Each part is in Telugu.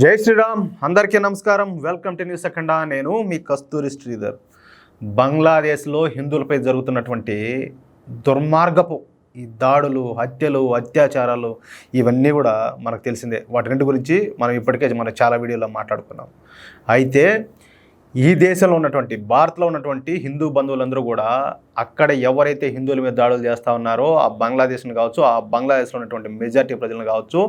జై శ్రీరామ్. అందరికీ నమస్కారం. వెల్కమ్ టు న్యూస్ అఖండ. నేను మీ కస్తూరి శ్రీధర్. బంగ్లాదేశ్లో హిందువులపై జరుగుతున్నటువంటి దుర్మార్గపు ఈ దాడులు, హత్యలు, అత్యాచారాలు ఇవన్నీ కూడా మనకు తెలిసిందే. వాటి రెండు గురించి మనం ఇప్పటికే చాలా వీడియోలో మాట్లాడుకున్నాం. అయితే ఈ దేశంలో ఉన్నటువంటి భారత్లో ఉన్నటువంటి హిందూ బంధువులందరూ కూడా అక్కడ ఎవరైతే హిందువుల మీద దాడులు చేస్తూ ఉన్నారో ఆ బంగ్లాదేశ్ని కావచ్చు, ఆ బంగ్లాదేశ్లో ఉన్నటువంటి మెజార్టీ ప్రజలను కావచ్చు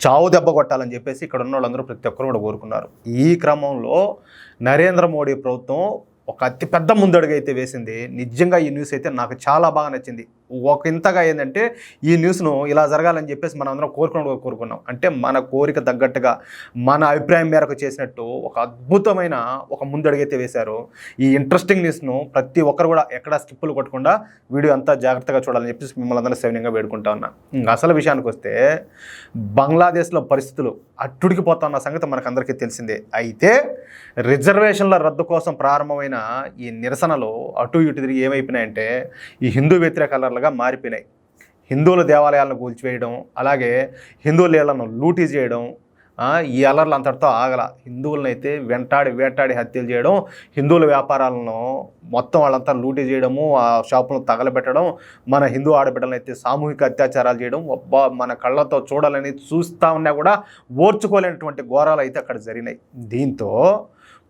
చావు దెబ్బ కొట్టాలని చెప్పేసి ఇక్కడ ఉన్న వాళ్ళందరూ ప్రతి ఒక్కరు కూడా కోరుకున్నారు. ఈ క్రమంలో నరేంద్ర మోడీ ప్రభుత్వం ఒక అతిపెద్ద ముందడుగు అయితే వేసింది. నిజంగా ఈ న్యూస్ అయితే నాకు చాలా బాగా నచ్చింది. ఒక ఇంతగా ఏంటంటే ఈ న్యూస్ను ఇలా జరగాలని చెప్పేసి మనం అందరం కోరుకున్నాం. అంటే మన కోరిక తగ్గట్టుగా మన అభిప్రాయం మేరకు చేసినట్టు ఒక అద్భుతమైన ఒక ముందడుగైతే వేశారు. ఈ ఇంట్రెస్టింగ్ న్యూస్ను ప్రతి ఒక్కరు కూడా ఎక్కడ స్కిప్పులు కొట్టకుండా వీడియో అంతా జాగ్రత్తగా చూడాలని చెప్పేసి మిమ్మల్ని అందరూ సవినయంగా వేడుకుంటా ఉన్నా. అసలు విషయానికి వస్తే బంగ్లాదేశ్లో పరిస్థితులు అట్టుడికిపోతున్న సంగతి మనకందరికీ తెలిసిందే. అయితే రిజర్వేషన్ల రద్దు కోసం ప్రారంభమైన ఈ నిరసనలు అటు ఇటు తిరిగి ఏమైపోయినాయంటే ఈ హిందూ వ్యతిరేక అల్లర్లుగా మారిపోయినాయి. హిందువుల దేవాలయాలను కూల్చివేయడం, అలాగే హిందువుల ఇళ్లను లూటీ చేయడం, ఈ అల్లర్లు అంతటితో ఆగల. హిందువులను అయితే వేటాడి హత్యలు చేయడం, హిందువుల వ్యాపారాలను మొత్తం వాళ్ళంతా లూటీ చేయడము, ఆ షాపులను తగలబెట్టడం, మన హిందూ ఆడబిడ్డలను అయితే సామూహిక అత్యాచారాలు చేయడం, మన కళ్ళతో చూడాలని చూస్తూ ఉన్నా కూడా ఓర్చుకోలేనటువంటి ఘోరాలు అయితే అక్కడ జరిగినాయి. దీంతో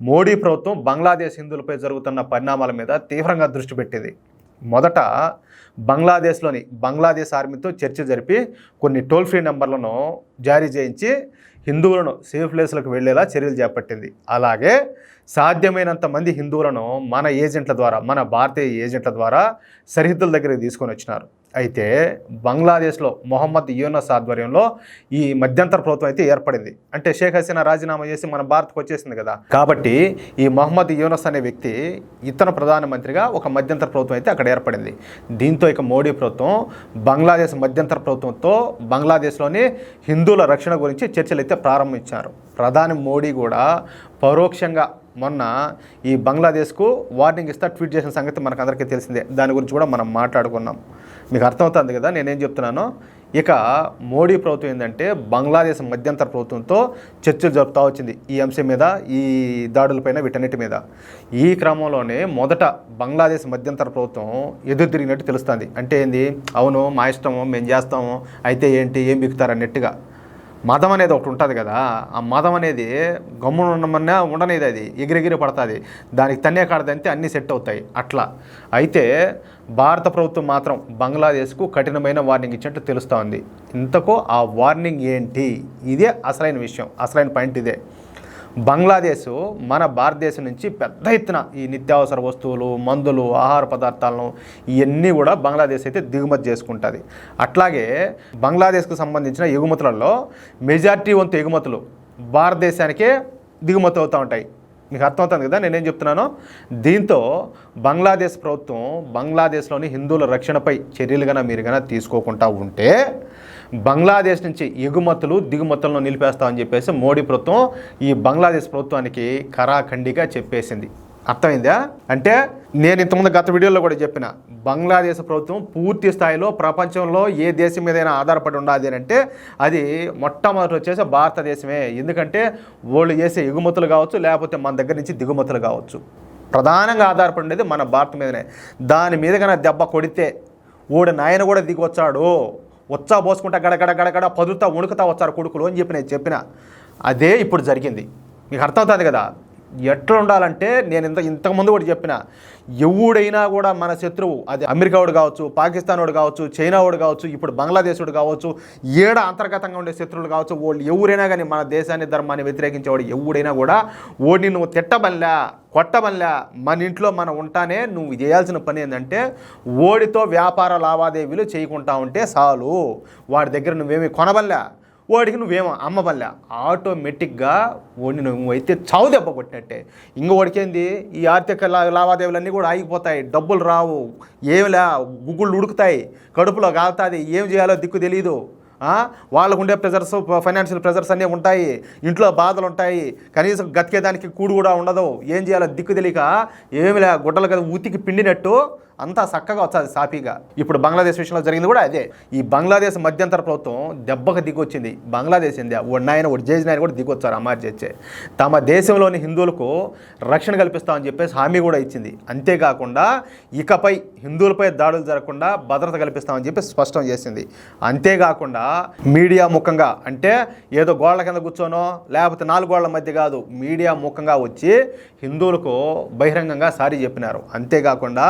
మోడీ ప్రభుత్వం బంగ్లాదేశ్ హిందువులపై జరుగుతున్న పరిణామాల మీద తీవ్రంగా దృష్టి పెట్టింది. మొదట బంగ్లాదేశ్ ఆర్మీతో చర్చ జరిపి కొన్ని టోల్ ఫ్రీ నెంబర్లను జారీ చేయించి హిందువులను సేఫ్ ప్లేస్లకు వెళ్లేలా చర్యలు చేపట్టింది. అలాగే సాధ్యమైనంత మంది హిందువులను మన ఏజెంట్ల ద్వారా, మన భారతీయ ఏజెంట్ల ద్వారా సరిహద్దుల దగ్గరికి తీసుకొని వచ్చినారు. అయితే బంగ్లాదేశ్లో మొహమ్మద్ యూనస్ ఆధ్వర్యంలో ఈ మధ్యంతర ప్రభుత్వం అయితే ఏర్పడింది. అంటే షేక్ హసీనా రాజీనామా చేసి మన భారత్కు వచ్చేసింది కదా, కాబట్టి ఈ మొహమ్మద్ యూనస్ అనే వ్యక్తి ఇతను ప్రధానమంత్రిగా ఒక మధ్యంతర ప్రభుత్వం అయితే అక్కడ ఏర్పడింది. దీంతో ఇక మోడీ ప్రభుత్వం బంగ్లాదేశ్ మధ్యంతర ప్రభుత్వంతో బంగ్లాదేశ్లోని హిందువుల రక్షణ గురించి చర్చలు అయితే ప్రారంభించారు. ప్రధాని మోడీ కూడా పరోక్షంగా మొన్న ఈ బంగ్లాదేశ్కు వార్నింగ్ ఇస్తా ట్వీట్ చేసిన సంగతి మనకు అందరికీ తెలిసిందే. దాని గురించి కూడా మనం మాట్లాడుకున్నాం. మీకు అర్థమవుతుంది కదా నేనేం చెప్తున్నానో. ఇక మోడీ ప్రభుత్వం ఏంటంటే బంగ్లాదేశ్ మధ్యంతర ప్రభుత్వంతో చర్చలు జరుపుతూ వచ్చింది ఈ అంశం మీద, ఈ దాడులపైన, వీటన్నిటి మీద. ఈ క్రమంలోనే మొదట బంగ్లాదేశ్ మధ్యంతర ప్రభుత్వం ఎదురు తిరిగినట్టు తెలుస్తుంది. అంటే ఏంది, అవును మా ఇష్టము, మేము చేస్తాము, అయితే ఏంటి, ఏం బిగుతారు అన్నట్టుగా. మతం అనేది ఒకటి ఉంటుంది కదా, ఆ మతం అనేది గమ్మున ఉండనేది, అది ఎగిరెగిరి పడుతుంది, దానికి తన్నే కాడదంతే అన్నీ సెట్ అవుతాయి అట్లా. అయితే భారత ప్రభుత్వం మాత్రం బంగ్లాదేశ్కు కఠినమైన వార్నింగ్ ఇచ్చినట్టు తెలుస్తూ ఉంది. ఇంతకు ఆ వార్నింగ్ ఏంటి, ఇదే అసలైన విషయం, అసలైన పాయింట్ ఇదే. బంగ్లాదేశ్ మన భారతదేశం నుంచి పెద్ద ఎత్తున ఈ నిత్యావసర వస్తువులు, మందులు, ఆహార పదార్థాలను ఇవన్నీ కూడా బంగ్లాదేశ్ అయితే దిగుమతి చేసుకుంటుంది. అట్లాగే బంగ్లాదేశ్కు సంబంధించిన ఎగుమతులలో మెజార్టీ వంతు ఎగుమతులు భారతదేశానికే దిగుమతి అవుతూ ఉంటాయి. మీకు అర్థమవుతుంది కదా నేనేం చెప్తున్నానో. దీంతో బంగ్లాదేశ్ ప్రభుత్వం బంగ్లాదేశ్లోని హిందువుల రక్షణపై చర్యలు మీరు తీసుకోకుండా ఉంటే బంగ్లాదేశ్ నుంచి ఎగుమతులు దిగుమతులను నిలిపేస్తామని చెప్పేసి మోడీ ప్రభుత్వం ఈ బంగ్లాదేశ్ ప్రభుత్వానికి ఖరాఖండిగా చెప్పేసింది. అర్థమైందా? అంటే నేను ఇంతకుముందు గత వీడియోలో కూడా చెప్పిన, బంగ్లాదేశ్ ప్రభుత్వం పూర్తి స్థాయిలో ప్రపంచంలో ఏ దేశం మీదైనా ఆధారపడి ఉండాలి అని అంటే అది మొట్టమొదటి వచ్చేసి భారతదేశమే. ఎందుకంటే వాళ్ళు చేసే ఎగుమతులు కావచ్చు, లేకపోతే మన దగ్గర నుంచి దిగుమతులు కావచ్చు, ప్రధానంగా ఆధారపడి ఉండేది మన భారత మీదనే. దాని మీద కన్నా దెబ్బ కొడితే ఓడి నాయన కూడా దిగొచ్చాడు, వచ్చా పోసుకుంటా గడగడ పదులుతా వణుకుతా వచ్చారు కొడుకులు అని చెప్పిన అదే ఇప్పుడు జరిగింది. మీకు అర్థమవుతుంది కదా ఎట్లా ఉండాలంటే. నేను ఇంతకుముందు కూడా చెప్పిన, ఎవడైనా కూడా మన శత్రువు, అది అమెరికా వాడు కావచ్చు, పాకిస్తాన్ వాడు కావచ్చు, చైనా వాడు కావచ్చు, ఇప్పుడు బంగ్లాదేశ్ వాడు కావచ్చు, ఏడ అంతర్గతంగా ఉండే శత్రువులు కావచ్చు, వాళ్ళు ఎవరైనా కానీ మన దేశాన్ని, ధర్మాన్ని వ్యతిరేకించేవాడు ఎవడైనా కూడా ఓడిని నువ్వు తిట్టబల్లా, కొట్టబల్లా, మన ఇంట్లో మనం ఉంటానే నువ్వు చేయాల్సిన పని ఏంటంటే ఓడితో వ్యాపార లావాదేవీలు చేయకుండా ఉంటే చాలు. వాడి దగ్గర నువ్వేమి కొనబల్లా, వాడికి నువ్వేమో అమ్మబల్లా, ఆటోమేటిక్గా వాడిని నువ్వైతే చావు దెబ్బ కొట్టినట్టే. ఇంకోడికేంది, ఈ ఆర్థిక లావాదేవీలన్నీ కూడా ఆగిపోతాయి, డబ్బులు రావు, ఏమిలా గుగ్గుళ్ళు ఉడుకుతాయి, కడుపులో కాలుతుంది, ఏం చేయాలో దిక్కు తెలీదు. వాళ్ళకు ఉండే ప్రెజర్స్, ఫైనాన్షియల్ ప్రెజర్స్ అన్నీ ఉంటాయి, ఇంట్లో బాధలు ఉంటాయి, కనీసం గతికేదానికి కూడు కూడా ఉండదు, ఏం చేయాలో దిక్కు తెలియక ఏమిలా గుడ్డలు కదా ఉతికి పిండినట్టు అంతా చక్కగా వచ్చేది సాఫీగా. ఇప్పుడు బంగ్లాదేశ్ విషయంలో జరిగింది కూడా అదే. ఈ బంగ్లాదేశ్ మధ్యంతర ప్రభుత్వం దెబ్బకు దిగొచ్చింది. బంగ్లాదేశ్ ఇండియా ఒన్నాయన ఒకటి చేసిన కూడా దిగొచ్చారు అమర్ చేసే. తమ దేశంలోని హిందువులకు రక్షణ కల్పిస్తామని చెప్పేసి హామీ కూడా ఇచ్చింది. అంతేకాకుండా ఇకపై హిందువులపై దాడులు జరగకుండా భద్రత కల్పిస్తామని చెప్పి స్పష్టం చేసింది. అంతేకాకుండా మీడియా ముఖంగా, అంటే ఏదో గోళ్ల కింద కూర్చోనో లేకపోతే 4 గోళ్ల మధ్య కాదు, మీడియా ముఖంగా వచ్చి హిందువులకు బహిరంగంగా సారీ చెప్పినారు. అంతేకాకుండా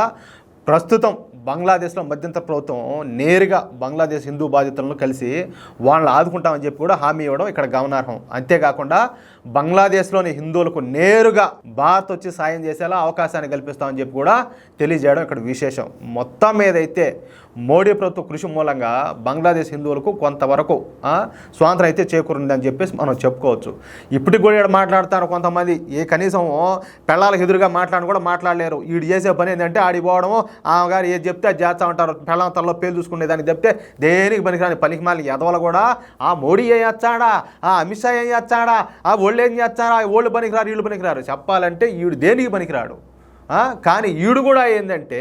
ప్రస్తుతం బంగ్లాదేశ్లో మధ్యంతర ప్రభుత్వం నేరుగా బంగ్లాదేశ్ హిందూ బాధితులను కలిసి వాళ్ళని ఆదుకుంటామని చెప్పి కూడా హామీ ఇవ్వడం ఇక్కడ గమనార్హం. అంతేకాకుండా బంగ్లాదేశ్లోని హిందువులకు నేరుగా భారత్ వచ్చి సాయం చేసేలా అవకాశాన్ని కల్పిస్తామని చెప్పి కూడా తెలియజేయడం ఇక్కడ విశేషం. మొత్తం మీద అయితే మోడీ ప్రభుత్వ కృషి మూలంగా బంగ్లాదేశ్ హిందువులకు కొంతవరకు స్వాతంత్రం అయితే చేకూరిందని చెప్పేసి మనం చెప్పుకోవచ్చు. ఇప్పటికి కూడా మాట్లాడుతారు కొంతమంది, కనీసం పెళ్ళాలకు ఎదురుగా కూడా మాట్లాడలేరు. వీడు చేసే పని ఏంటంటే ఆడికి పోవడము, ఆమె గారు ఏది చెప్తే అది చేస్తూ ఉంటారు. పెళ్ళం తల్లో పేరు చూసుకునే దానికి చెప్తే దేనికి పనికిరాని పనికి మాలి ఎదవలు కూడా ఆ మోడీ ఏం చేస్తాడా, ఆ అమిత్ షా ఏం చేస్తాడా, ఆ ఓళ్ళు ఏం చేస్తాడా, ఓళ్ళు పనికిరారు వీళ్ళు పనికిరారు చెప్పాలంటే ఈడు దేనికి పనికిరాడు. కానీ ఈడు కూడా ఏంటంటే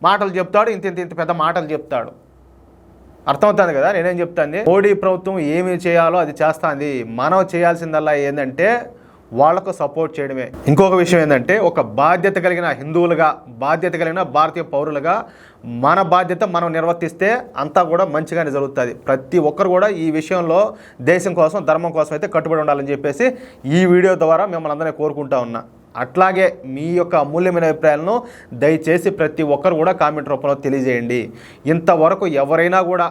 మాటలు చెప్తాడు, ఇంత పెద్ద మాటలు చెప్తాడు. అర్థమవుతుంది కదా నేనేం చెప్తాను. మోడీ ప్రభుత్వం ఏమి చేయాలో అది చేస్తుంది. మనం చేయాల్సిందల్లా ఏంటంటే వాళ్లకు సపోర్ట్ చేయడమే. ఇంకొక విషయం ఏంటంటే, ఒక బాధ్యత కలిగిన హిందువులుగా, బాధ్యత కలిగిన భారతీయ పౌరులుగా మన బాధ్యత మనం నిర్వర్తిస్తే అంతా కూడా మంచిగానే జరుగుతుంది. ప్రతి ఒక్కరు కూడా ఈ విషయంలో దేశం కోసం, ధర్మం కోసం అయితే కట్టుబడి ఉండాలని చెప్పేసి ఈ వీడియో ద్వారా మిమ్మల్ని అందరినీ కోరుకుంటా ఉన్నా. అట్లాగే మీ యొక్క అమూల్యమైన అభిప్రాయాలను దయచేసి ప్రతి ఒక్కరు కూడా కామెంట్ రూపంలో తెలియజేయండి. ఇంతవరకు ఎవరైనా కూడా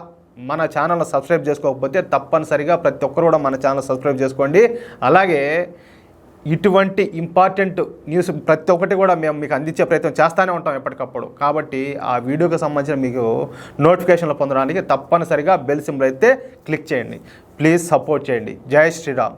మన ఛానల్ని సబ్స్క్రైబ్ చేసుకోకపోతే తప్పనిసరిగా ప్రతి ఒక్కరు కూడా మన ఛానల్ సబ్స్క్రైబ్ చేసుకోండి. అలాగే ఇటువంటి ఇంపార్టెంట్ న్యూస్ ప్రతి ఒక్కటి కూడా మేము మీకు అందించే ప్రయత్నం చేస్తూనే ఉంటాం ఎప్పటికప్పుడు. కాబట్టి ఆ వీడియోకి సంబంధించిన మీకు నోటిఫికేషన్లు పొందడానికి తప్పనిసరిగా బెల్ సింబల్ అయితే క్లిక్ చేయండి. ప్లీజ్ సపోర్ట్ చేయండి. జై శ్రీరామ్.